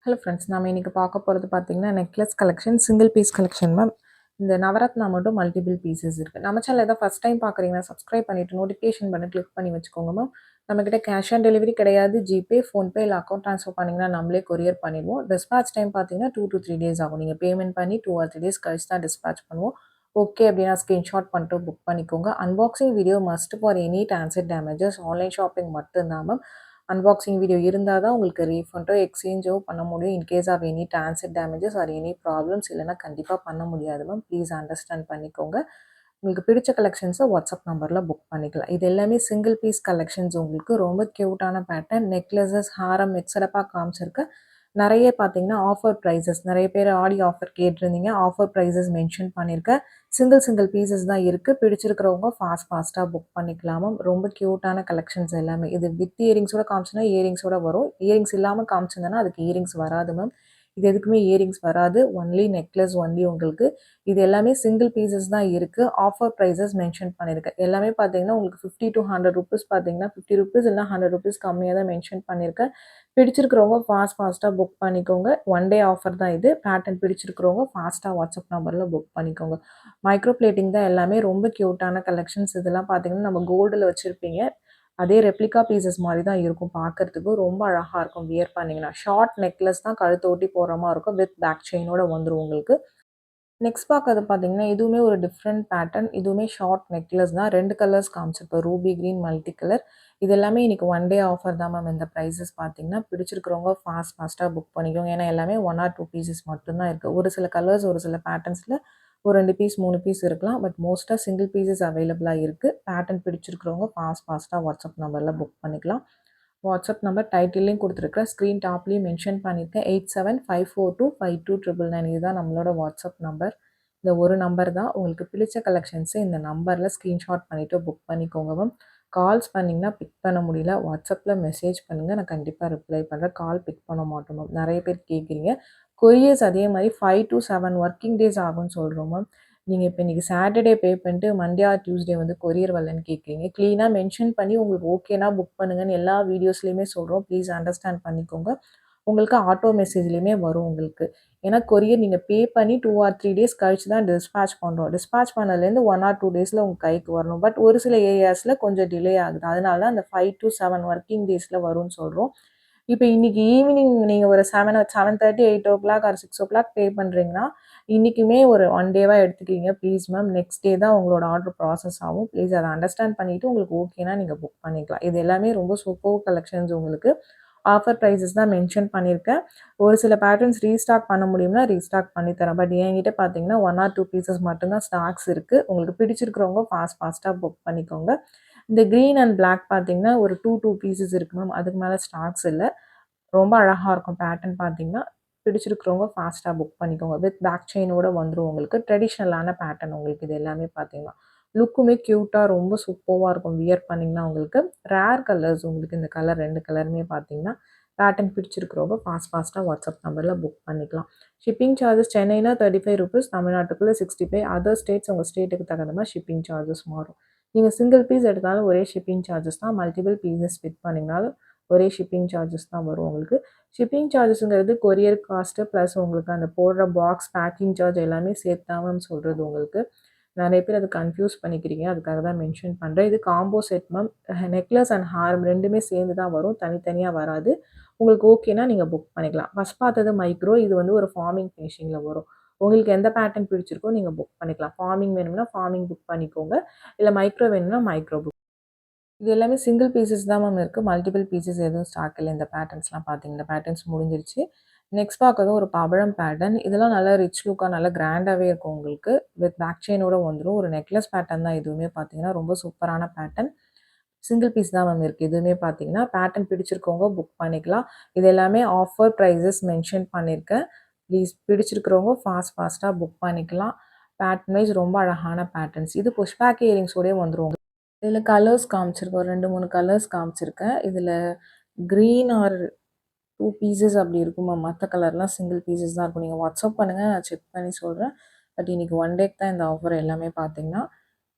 Hello friends, நம்ம இன்னைக்கு பார்க்க போகிறது பார்த்தீங்கன்னா necklace collection, single piece collection ma'am. இந்த நவரத்னா மட்டும் மல்டிபிள் பீசஸ் இருக்குது. நம்ம சேனல் ஏதாவது ஃபஸ்ட் டைம் பார்க்குறீங்கன்னா சப்ஸ்கிரைப் பண்ணிவிட்டு நோட்டிஃபிகேஷன் பண்ணி கிளிக் பண்ணி வச்சுக்கோங்க மேம். நம்மக்கிட்ட கேஷ் ஆன் டெலிவரி கிடையாது. ஜிபே, ஃபோன்பே இல்லை அக்கௌண்ட் ட்ரான்ஸ்ஃபர் பண்ணிங்கன்னா நம்மளே கொரியர் பண்ணிடுவோம். டிஸ்பேச் டைம் பார்த்தீங்கன்னா 2 to 3 டேஸ் ஆகும். நீங்கள் பேமெண்ட் பண்ணி 2 or 3 டேஸ் கழிச்சு தான் டிஸ்பேச் பண்ணுவோம். ஓகே அப்படின்னா ஸ்க்ரீன்ஷாட் பண்ணிட்டு புக் பண்ணிக்கோங்க. Unboxing video must for any transit damages. Online shopping மட்டும்தான் மேம். அன்பாக்சிங் வீடியோ இருந்தால் தான் உங்களுக்கு ரீஃபண்டோ எக்ஸ்சேஞ்சோ பண்ண முடியும். In case of any transit damages or any problems இல்லைனா கண்டிப்பாக பண்ண முடியாது மேம். ப்ளீஸ் அண்டர்ஸ்டாண்ட் பண்ணிக்கோங்க. உங்களுக்கு பிடிச்ச கலெக்ஷன்ஸை வாட்ஸ்அப் நம்பரில் புக் பண்ணிக்கலாம். இது எல்லாமே சிங்கிள் பீஸ் கலெக்ஷன்ஸ். உங்களுக்கு ரொம்ப க்யூட்டான பேட்டர்ன் நெக்லஸஸ், ஹாரம் எக்ஸடப்பாக காமிச்சிருக்க. நிறைய பார்த்தீங்கன்னா ஆஃபர் ப்ரைஸஸ், நிறைய பேர் ஆடி ஆஃபர் கேட்டிருந்தீங்க. ஆஃபர் ப்ரைஸஸ் மென்ஷன் பண்ணியிருக்கேன். சிங்கிள் பீசஸ் தான் இருக்குது. பிடிச்சிருக்கிறவங்க ஃபாஸ்ட்டாக புக் பண்ணிக்கலாமா. ரொம்ப க்யூட்டான கலெக்ஷன்ஸ் எல்லாமே. இது வித் இயரிங்ஸோட காமிச்சுன்னா இயரிங்ஸோட வரும். இயரிங்ஸ் இல்லாமல் காமிச்சிருந்தேன்னா அதுக்கு இயரிங்ஸ் வராது மேம். இது எதுக்குமே இயரிங்ஸ் வராது. ஒன்லி நெக்லஸ் ஒன்லி உங்களுக்கு. இது எல்லாமே சிங்கிள் பீசஸ் தான் இருக்குது. ஆஃபர் ப்ரைஸஸ் மென்ஷன் பண்ணியிருக்கேன். எல்லாமே பார்த்தீங்கன்னா உங்களுக்கு 50 to 100 ருபீஸ் பார்த்தீங்கன்னா 50 ருபீஸ் இல்லைனா 100 ருபீஸ் கம்மியாக தான் மென்ஷன் பண்ணியிருக்கேன். பிடிச்சிருக்கிறவங்க ஃபாஸ்ட்டாக புக் பண்ணிக்கோங்க. ஒன் டே ஆஃபர் தான் இது. பேட்டர்ன் பிடிச்சிருக்கிறவங்க ஃபாஸ்ட்டாக வாட்ஸ்அப் நம்பரில் புக் பண்ணிக்கோங்க. மைக்ரோ பிளேட்டிங் தான் எல்லாமே. ரொம்ப க்யூட்டான கலெக்ஷன்ஸ். இதெல்லாம் பார்த்தீங்கன்னா நம்ம கோல்டில் வச்சுருப்பீங்க. அதே ரெப்ளிகா பீசஸ் மாதிரி தான் இருக்கும் பார்க்கறதுக்கு. ரொம்ப அழகாக இருக்கும் வியர் பண்ணிங்கன்னா. ஷார்ட் நெக்லஸ் தான் கழுத்து ஒட்டி போடுற மாதிரி இருக்கும். வித் பேக் செயினோட வந்துடும் உங்களுக்கு. நெக்ஸ்ட் பார்க்கறது பார்த்தீங்கன்னா இதுவுமே ஒரு டிஃப்ரெண்ட் பேட்டர்ன். இதுவுமே ஷார்ட் நெக்லஸ் தான். 2 கலர்ஸ் காமிச்சிருப்போம். Ruby green, multi colour. இது எல்லாமே இன்னைக்கு ஒன் டே ஆஃபர் தான் மேம். இந்த ப்ரைஸஸ் பார்த்தீங்கன்னா பிடிச்சிருக்கிறவங்க ஃபாஸ்ட்டாக புக் பண்ணிக்கோங்க. ஏன்னா எல்லாமே 1 or 2 பீசஸ் மட்டும்தான் இருக்குது. ஒரு சில கலர்ஸ் ஒரு சில பேட்டர்ன்ஸில் ஒரு 2 பீஸ் 3 பீஸ் இருக்கலாம். பட் மோஸ்ட்டாக சிங்கிள் பீசஸ் அவைலபிளாக இருக்குது. பேட்டர்ன் பிடிச்சிருக்கிறவங்க ஃபாஸ்ட்டாக வாட்ஸ்அப் நம்பரில் புக் பண்ணிக்கலாம். வாட்ஸ்அப் நம்பர் டைட்டில்லையும் கொடுத்துருக்குறேன். ஸ்க்ரீன் டாப்லேயும் மென்ஷன் பண்ணியிருக்கேன். 8754252999. இதுதான் நம்மளோட வாட்ஸ்அப் நம்பர். இந்த ஒரு நம்பர் தான். உங்களுக்கு பிடிச்ச கலெக்ஷன்ஸு இந்த நம்பரில் ஸ்க்ரீன்ஷாட் பண்ணிவிட்டு புக் பண்ணிக்கோங்க மேம். கால்ஸ் பண்ணிங்கன்னா பிக் பண்ண முடியல. வாட்ஸ்அப்பில் மெசேஜ் பண்ணுங்கள். நான் கண்டிப்பாக ரிப்ளை பண்ணுறேன். கால் பிக் பண்ண மாட்டோம் மேம். நிறைய பேர் கேட்குறீங்க. கொரியர்ஸ் அதே மாதிரி 5 to 7 ஒர்க்கிங் டேஸ் ஆகும்னு சொல்கிறோம் மேம். நீங்கள் இப்போ இன்றைக்கி சாட்டர்டே பே பண்ணிட்டு மண்டே ஆர் டியூஸ்டே வந்து கொரியர் வரலன்னு கேட்குறீங்க. க்ளீனாக மென்ஷன் பண்ணி உங்களுக்கு ஓகேனா புக் பண்ணுங்கன்னு எல்லா வீடியோஸ்லையுமே சொல்கிறோம். ப்ளீஸ் அண்டர்ஸ்டாண்ட் பண்ணிக்கோங்க. உங்களுக்கு ஆட்டோ மெசேஜ்லேயுமே வரும் உங்களுக்கு. ஏன்னா கொரியர் நீங்கள் பே பண்ணி 2 or 3 டேஸ் கழிச்சு தான் டிஸ்பேச் பண்ணுறோம். டிஸ்பேச் பண்ணதுலேருந்து 1 or 2 டேஸில் உங்கள் கைக்கு வரணும். பட் ஒரு சில ஏரியாஸில் கொஞ்சம் டிலே ஆகுது. அதனால அந்த 5 to 7 ஒர்க்கிங் டேஸில் வரும்னு சொல்கிறோம். இப்போ இன்னைக்கு ஈவினிங் நீங்கள் ஒரு 7:30 8 ஆர் 6 பே பண்ணுறீங்கன்னா இன்றைக்குமே ஒரு 1 டேவாக எடுத்துக்கிங்க ப்ளீஸ் மேம். நெக்ஸ்ட் டே தான் உங்களோட ஆர்டர் ப்ராசஸ் ஆகும். ப்ளீஸ் அதை அண்டர்ஸ்டாண்ட் பண்ணிவிட்டு உங்களுக்கு ஓகேனா நீங்கள் புக் பண்ணிக்கலாம். இது எல்லாமே ரொம்ப சூப்பர் கலெக்ஷன்ஸ். உங்களுக்கு ஆஃபர் ப்ரைஸஸ் தான் மென்ஷன் பண்ணியிருக்கேன். ஒரு சில பேட்டர்ன்ஸ் ரீஸ்டாக் பண்ண முடியும்னா ரீஸ்டாக் பண்ணித்தரேன். பட் என்கிட்ட பார்த்தீங்கன்னா 1 or 2 பீசஸ் மட்டும்தான் ஸ்டாக்ஸ் இருக்குது. உங்களுக்கு பிடிச்சிருக்கிறவங்க ஃபாஸ்ட்டாக புக் பண்ணிக்கோங்க. இந்த க்ரீன் அண்ட் பிளாக் பார்த்தீங்கன்னா ஒரு 2 பீசஸ் இருக்குது மேம். அதுக்கு மேலே ஸ்டாக்ஸ் இல்லை. ரொம்ப அழகாக இருக்கும் பேட்டர்ன் பார்த்தீங்கன்னா. பிடிச்சிருக்கிறவங்க ஃபாஸ்ட்டாக புக் பண்ணிக்கோங்க. வித் பேக் செயினோட வந்துடும் உங்களுக்கு. ட்ரெடிஷ்னலான பேட்டர்ன் உங்களுக்கு. இது எல்லாமே பார்த்தீங்கன்னா லுக்குமே க்யூட்டாக ரொம்ப சூப்பராக இருக்கும் வியர் பண்ணிங்கன்னா உங்களுக்கு. ரேர் கலர்ஸ் உங்களுக்கு. இந்த கலர் 2 கலருமே பார்த்தீங்கன்னா பேட்டர்ன் பிடிச்சிருக்கிறவங்க ஃபாஸ்ட்டாக வாட்ஸ்அப் நம்பரில் புக் பண்ணிக்கலாம். ஷிப்பிங் சார்ஜஸ் சென்னைனா 35 ருபீஸ், தமிழ்நாட்டுக்குள்ளே 65. அதர் ஸ்டேட்ஸ் உங்கள் ஸ்டேட்டுக்கு தகுந்த மாதிரி ஷிப்பிங் சார்ஜஸ் மாறும். நீங்கள் சிங்கிள் பீஸ் எடுத்தாலும் ஒரே ஷிப்பிங் சார்ஜஸ் தான். மல்டிபிள் பீசஸ் ஃபிட் பண்ணிங்கனாலும் ஒரே ஷிப்பிங் சார்ஜஸ் தான் வரும் உங்களுக்கு. ஷிப்பிங் சார்ஜஸ்ங்கிறது கொரியர் காஸ்ட்டு ப்ளஸ் உங்களுக்கு அந்த போடுற பாக்ஸ் பேக்கிங் சார்ஜ் எல்லாமே சேர்த்து தான் மேம் சொல்கிறது உங்களுக்கு. நிறைய பேர் அதை கன்ஃபியூஸ் பண்ணிக்கிறீங்க. அதுக்காக தான் மென்ஷன் பண்ணுறேன். இது combo set ma'am. Necklace and ஹாரம் ரெண்டுமே சேர்ந்து தான் வரும். தனித்தனியாக வராது. உங்களுக்கு ஓகேனா நீங்கள் புக் பண்ணிக்கலாம். ஃபஸ்ட் பார்த்தது மைக்ரோ. இது வந்து ஒரு ஃபார்மிங் ஃபினிஷிங்கில் வரும். உங்களுக்கு எந்த பேட்டர்ன் பிடிச்சிருக்கோ நீங்கள் புக் பண்ணிக்கலாம். ஃபார்மிங் வேணும்னா ஃபார்மிங் புக் பண்ணிக்கோங்க. இல்லை மைக்ரோ வேணும்னா மைக்ரோ புக். இது எல்லாமே சிங்கிள் பீசஸ் தான் மேம் இருக்குது. மல்டிபிள் பீசஸ் எதுவும் ஸ்டாக் இல்லை. இந்த பேட்டர்ன்ஸ்லாம் பார்த்தீங்க. இந்த பேட்டர்ன்ஸ் முடிஞ்சிருச்சு. நெக்ஸ்ட் பார்க்கறது ஒரு பவழம் பேட்டர்ன். இதெல்லாம் நல்லா ரிச் லுக்காக நல்லா கிராண்டாகவே இருக்கும் உங்களுக்கு. வித் பேக் செயினோட வந்துடும். ஒரு நெக்லஸ் பேட்டர்ன் தான் இதுவுமே பார்த்தீங்கன்னா. ரொம்ப சூப்பரான பேட்டர்ன். சிங்கிள் பீஸ் தான் மேம் இருக்குது. இதுவுமே பார்த்தீங்கன்னா பேட்டர்ன் பிடிச்சிருக்கவங்க புக் பண்ணிக்கலாம். இது எல்லாமே ஆஃபர் ப்ரைஸஸ் மென்ஷன் பண்ணியிருக்கேன். ப்ளீஸ் பிடிச்சிருக்கிறவங்க ஃபாஸ்ட்டாக புக் பண்ணிக்கலாம். பேட்டர்ன் வைஸ் ரொம்ப அழகான பேட்டர்ன்ஸ். இது புஷ்பேக் இயரிங்ஸோடய வந்துடும். இதில் கலர்ஸ் காமிச்சிருக்கேன். 2, 3 கலர்ஸ் காமிச்சிருக்கேன். இதில் க்ரீன் ஆர் 2 பீசஸ் அப்படி இருக்குமா. மற்ற கலர்லாம் சிங்கிள் பீசஸ் தான் இருக்கும். நீங்கள் வாட்ஸ்அப் பண்ணுங்கள். நான் செக் பண்ணி சொல்கிறேன். பட் இன்றைக்கி ஒன் டேக்கு தான் இந்த ஆஃபர் எல்லாமே பார்த்தீங்கன்னா.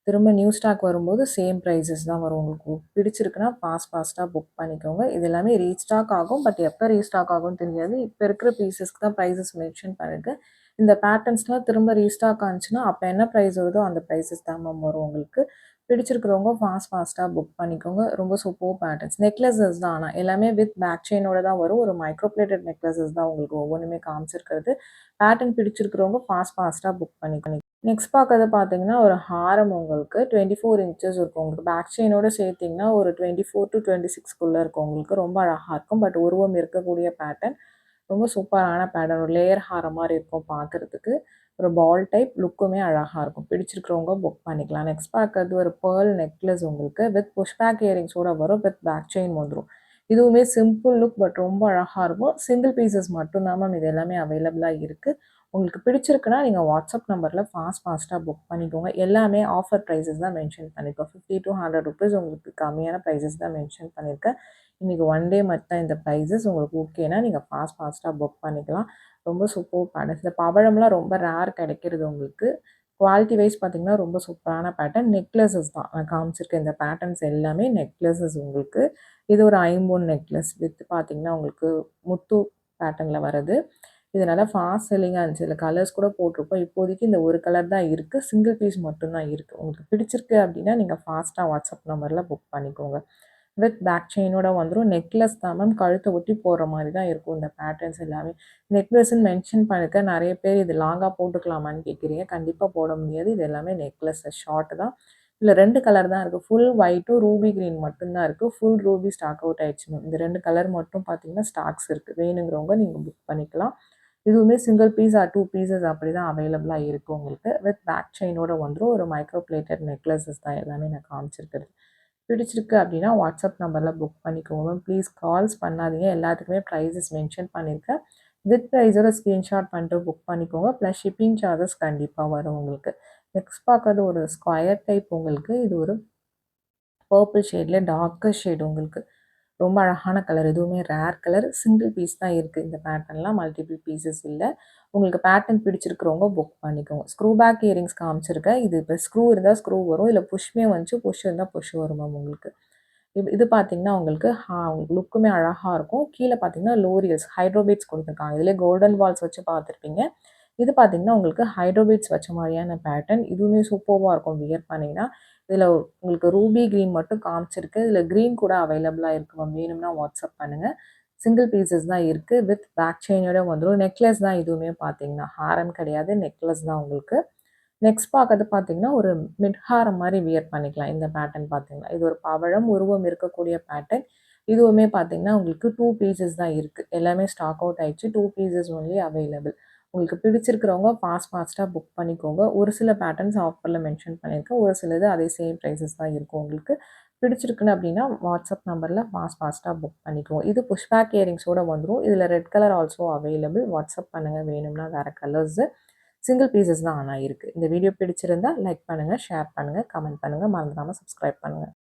திரும்ப நியூ ஸ்டாக் வரும்போது சேம் ப்ரைஸஸ் தான் வரும். உங்களுக்கு பிடிச்சிருக்குன்னா ஃபாஸ்ட்டாக புக் பண்ணிக்கோங்க. இது எல்லாமே ரீஸ்டாக் ஆகும். பட் எப்போ ரீஸ்டாக் ஆகும்னு தெரியாது. இப்போ இருக்கிற பீசஸ்க்கு தான் ப்ரைஸஸ் மென்ஷன் பண்ணியிருக்கேன். இந்த பேட்டர்ன்ஸ்லாம் திரும்ப ரீஸ்டாக் ஆச்சுன்னா, அப்போ என்ன ப்ரைஸ் வருதோ அந்த ப்ரைஸஸ் தான் மேம் வரும் உங்களுக்கு. பிடிச்சிருக்கிறவங்க ஃபாஸ்ட்டாக புக் பண்ணிக்கோங்க. ரொம்ப சூப்பர் பேட்டர்ன்ஸ். நெக்லஸஸ் தான் ஆனா எல்லாமே வித் பேக் செயினோட தான் வரும். ஒரு மைக்ரோ பிளேட்டட் நெக்லஸஸ் தான் உங்களுக்கு ஒவ்வொன்றுமே காமிச்சிருக்கிறது. பேட்டர்ன் பிடிச்சிருக்கிறவங்க ஃபாஸ்ட்டாக புக் பண்ணிக்கோங்க. நெக்ஸ்ட் பார்க்கறது பார்த்தீங்கன்னா, ஒரு ஹாரம் உங்களுக்கு 24 இன்ச்சஸ் இருக்கும். உங்களுக்கு பேக் செயினோட சேர்த்தீங்கன்னா, ஒரு 24 to 26க்குள்ள இருக்கும் உங்களுக்கு. ரொம்ப அழகா இருக்கும். பட் உருவம் இருக்கக்கூடிய பேட்டர்ன். ரொம்ப சூப்பரான பேட்டர்ன். ஒரு லேயர் ஹாரம் மாரி இருக்கும் பார்க்கறதுக்கு. ஒரு பால் டைப் லுக்குமே அழகா இருக்கும். பிடிச்சிருக்கிறவங்க புக் பண்ணிக்கலாம். நெக்ஸ்ட் பார்க்கறது ஒரு பெர்ல் நெக்லஸ் உங்களுக்கு வித் புஷ் பேக் இயரிங்ஸோட வரும். வித் பேக் செயின் வந்துரும். இதுவுமே சிம்பிள் லுக் பட் ரொம்ப அழகா இருக்கும். சிங்கிள் பீசஸ் மட்டும் தான் மேம் இது எல்லாமே அவைலபிளா இருக்கு. உங்களுக்கு பிடிச்சிருக்குன்னா நீங்கள் வாட்ஸ்அப் நம்பரில் ஃபாஸ்ட்டாக புக் பண்ணிக்கோங்க. எல்லாமே ஆஃபர் ப்ரைஸஸ் தான் மென்ஷன் பண்ணியிருக்கோம். 50 to 100 ருபீஸ் உங்களுக்கு கம்மியான ப்ரைஸஸ் தான் மென்ஷன் பண்ணியிருக்கேன். இன்றைக்கி ஒன் டே மட்டும் தான் இந்த ப்ரைஸஸ். உங்களுக்கு ஓகேனா நீங்கள் ஃபாஸ்ட்டாக புக் பண்ணிக்கலாம். ரொம்ப சூப்பர் பேட்டர்ன்ஸ். இந்த பவழம்லாம் ரொம்ப ரேர் கிடைக்கிறது உங்களுக்கு. குவாலிட்டி வைஸ் பார்த்தீங்கன்னா ரொம்ப சூப்பரான பேட்டர்ன். நெக்லஸஸ் தான் நான் காமிச்சிருக்கேன். இந்த பேட்டர்ன்ஸ் எல்லாமே நெக்லஸஸ் உங்களுக்கு. இது ஒரு ஐம்பொன் நெக்லஸ் வித் பார்த்தீங்கன்னா உங்களுக்கு முத்து பேட்டர்னில் வருது. இது நல்லா ஃபாஸ்ட் செல்லிங்காக இருந்துச்சு. இதில் கலர்ஸ் கூட போட்டிருப்போம். இப்போதைக்கு இந்த ஒரு கலர் தான் இருக்குது. சிங்கிள் பீஸ் மட்டும் தான் இருக்குது. உங்களுக்கு பிடிச்சிருக்கு அப்படின்னா நீங்கள் ஃபாஸ்ட்டாக வாட்ஸ்அப் நம்பரில் புக் பண்ணிக்கோங்க. வித் பேக் செயினோட வந்துடும். நெக்லஸ் தான் மேம். கழுத்தை ஒட்டி போடுற மாதிரி தான் இருக்கும் இந்த பேட்டர்ன்ஸ் எல்லாமே. நெக்லஸ்ன்னு மென்ஷன் பண்ணியிருக்கேன். நிறைய பேர் இது லாங்காக போட்டுக்கலாமான்னு கேட்குறீங்க. கண்டிப்பாக போட முடியாது. இது எல்லாமே நெக்லஸ் ஷார்ட் தான். இதில் 2 கலர் தான் இருக்குது. ஃபுல் ஒயிட்டும் ரூபி க்ரீன் மட்டும்தான் இருக்குது. ஃபுல் ரூபி ஸ்டாக் அவுட் ஆயிடுச்சு மேம். இந்த 2 கலர் மட்டும் பார்த்தீங்கன்னா ஸ்டாக்ஸ் இருக்குது. வேணுங்கிறவங்க நீங்கள் புக் பண்ணிக்கலாம். இதுவுமே சிங்கிள் பீஸ் ஆர் 2 பீசஸ் அப்படி தான் அவைலபிளாக இருக்குது உங்களுக்கு. வித் பேக் செயினோட வந்துடும். ஒரு மைக்ரோ பிளேட்டட் நெக்லஸஸ் தான் எல்லாமே நான் காமிச்சிருக்கிறது. பிடிச்சிருக்கு அப்படின்னா வாட்ஸ்அப் நம்பரில் புக் பண்ணிக்கோங்க. ப்ளீஸ் கால்ஸ் பண்ணாதீங்க. எல்லாத்துக்குமே ப்ரைஸஸ் மென்ஷன் பண்ணியிருக்கேன். வித் ப்ரைஸோட ஸ்க்ரீன்ஷாட் பண்ணிட்டு புக் பண்ணிக்கோங்க. ப்ளஸ் ஷிப்பிங் சார்ஜஸ் கண்டிப்பாக வரும் உங்களுக்கு. நெக்ஸ்ட் பார்க்கறது ஒரு ஸ்கொயர் டைப் உங்களுக்கு. இது ஒரு பர்பிள் ஷேடில் டார்க்கர் ஷேடு உங்களுக்கு. ரொம்ப அழகான கலர். இதுவுமே ரேர் கலர். சிங்கிள் பீஸ் தான் இருக்குது இந்த பேட்டர்ன்லாம். மல்டிபிள் பீசஸ் இல்லை. உங்களுக்கு பேட்டர்ன் பிடிச்சிருக்கிறவங்க புக் பண்ணிக்கோங்க. ஸ்க்ரூ பேக் இயரிங்ஸ் காமிச்சிருக்கேன். இது இப்போ ஸ்க்ரூ இருந்தால் ஸ்க்ரூ வரும். இல்லை புஷ்மே வந்துச்சு. புஷ் இருந்தால் புஷ் வரும் மேம் உங்களுக்கு. இது பார்த்தீங்கன்னா உங்களுக்கு உங்களுக்கு லுக்குமே அழகாக இருக்கும். கீழே பார்த்தீங்கன்னா லோரியல்ஸ் ஹைட்ரோபீட்ஸ் கொடுத்துருக்காங்க. இதிலே கோல்டன் பால்ஸ் வச்சு பார்த்துருப்பீங்க. இது பார்த்தீங்கன்னா உங்களுக்கு ஹைட்ரோபீட்ஸ் வச்ச மாதிரியான பேட்டர்ன். இதுவுமே சூப்பராக இருக்கும் வியர் பண்ணிங்கன்னா. இதில் உங்களுக்கு ரூபி க்ரீன் மட்டும் காமிச்சிருக்கு. இதில் க்ரீன் கூட அவைலபிளாக இருக்குது மேம். வேணும்னா வாட்ஸ்அப் பண்ணுங்கள். சிங்கிள் பீசஸ் தான் இருக்குது. வித் பேக் செயினோட வந்துடும். நெக்லஸ் தான் இதுவுமே பார்த்தீங்கன்னா. ஹாரம் கிடையாது. நெக்லஸ் தான் உங்களுக்கு. நெக்ஸ்ட் பார்க்கறது பார்த்தீங்கன்னா ஒரு மிட் ஹாரம் மாதிரி வியர் பண்ணிக்கலாம். இந்த பேட்டர்ன் பார்த்தீங்கன்னா இது ஒரு பவழம் உருவம் இருக்கக்கூடிய பேட்டர்ன். இதுவுமே பார்த்தீங்கன்னா உங்களுக்கு 2 பீசஸ் தான் இருக்குது. எல்லாமே ஸ்டாக் அவுட் ஆயிடுச்சு. 2 பீசஸ் ஒன்லி அவைலபிள். உங்களுக்கு பிடிச்சிருக்கிறவங்க ஃபாஸ்ட்டாக புக் பண்ணிக்கோங்க. ஒரு சில பேட்டர்ன்ஸ் ஆஃபரில் மென்ஷன் பண்ணியிருக்கேன். ஒரு சிலது அதே சேம் ப்ரைஸஸ் தான் இருக்கும் உங்களுக்கு. பிடிச்சிருக்குன்னு அப்படின்னா வாட்ஸ்அப் நம்பரில் ஃபாஸ்ட்டாக புக் பண்ணிக்கோங்க. இது புஷ் பேக் இயரிங்ஸோட வந்துடும். இதில் red colour also available. WhatsApp பண்ணுங்கள் வேணும்னா வேறு கலர்ஸு. சிங்கிள் பீசஸ் தான் ஆனால் இருக்குது. இந்த வீடியோ பிடிச்சிருந்தா லைக் பண்ணுங்கள், ஷேர் பண்ணுங்கள், கமெண்ட் பண்ணுங்கள். மறந்துடாமல் சப்ஸ்கிரைப் பண்ணுங்கள்.